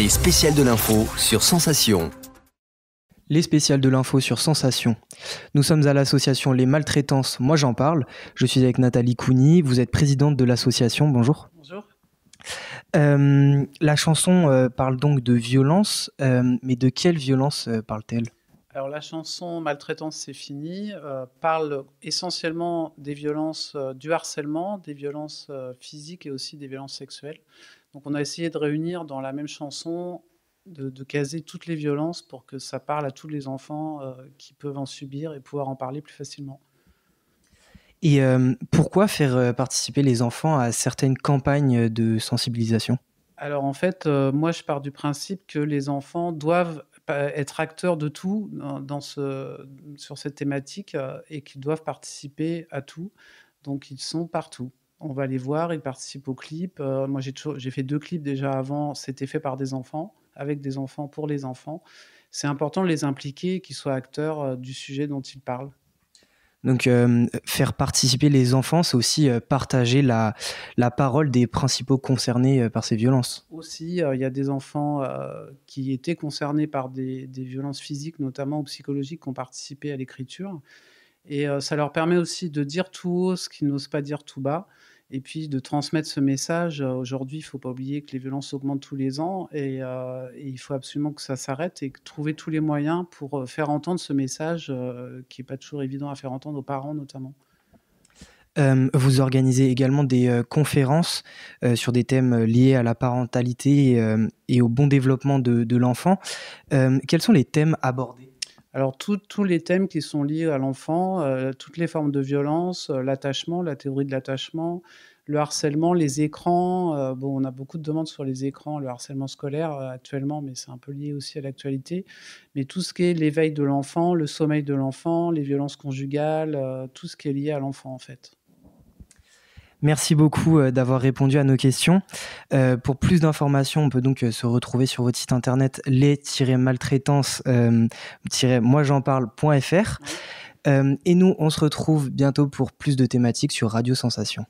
Les spéciales de l'info sur Sensation. Les spéciales de l'info sur Sensation. Nous sommes à l'association Les Maltraitances, moi j'en parle. Je suis avec Nathalie Cougny, vous êtes présidente de l'association, bonjour. Bonjour. La chanson parle donc de violence, mais de quelle violence parle-t-elle ? Alors la chanson Maltraitance c'est fini parle essentiellement des violences, du harcèlement, des violences physiques et aussi des violences sexuelles. Donc on a essayé de réunir dans la même chanson, de caser toutes les violences pour que ça parle à tous les enfants qui peuvent en subir et pouvoir en parler plus facilement. Et pourquoi faire participer les enfants à certaines campagnes de sensibilisation ? Alors en fait, moi je pars du principe que les enfants doivent être acteurs de tout sur cette thématique et qu'ils doivent participer à tout. Donc ils sont partout. On va les voir, ils participent aux clips. Moi j'ai fait 2 clips déjà avant, c'était fait par des enfants, avec des enfants, pour les enfants. C'est important de les impliquer, qu'ils soient acteurs du sujet dont ils parlent. Donc faire participer les enfants, c'est aussi partager la parole des principaux concernés par ces violences. Aussi, il y a des enfants qui étaient concernés par des violences physiques, notamment ou psychologiques, qui ont participé à l'écriture. Et ça leur permet aussi de dire tout haut ce qu'ils n'osent pas dire tout bas, et puis de transmettre ce message. Aujourd'hui, il ne faut pas oublier que les violences augmentent tous les ans, et il faut absolument que ça s'arrête et trouver tous les moyens pour faire entendre ce message qui n'est pas toujours évident à faire entendre aux parents notamment. Vous organisez également des conférences sur des thèmes liés à la parentalité et au bon développement de l'enfant. Quels sont les thèmes abordés ? Alors tous les thèmes qui sont liés à l'enfant, toutes les formes de violence, l'attachement, la théorie de l'attachement, le harcèlement, les écrans. On a beaucoup de demandes sur les écrans, le harcèlement scolaire actuellement, mais c'est un peu lié aussi à l'actualité. Mais tout ce qui est l'éveil de l'enfant, le sommeil de l'enfant, les violences conjugales, tout ce qui est lié à l'enfant en fait. Merci beaucoup d'avoir répondu à nos questions. Pour plus d'informations, on peut donc se retrouver sur votre site internet les-maltraitance-moij'enparle.fr. Et nous, on se retrouve bientôt pour plus de thématiques sur Radio Sensation.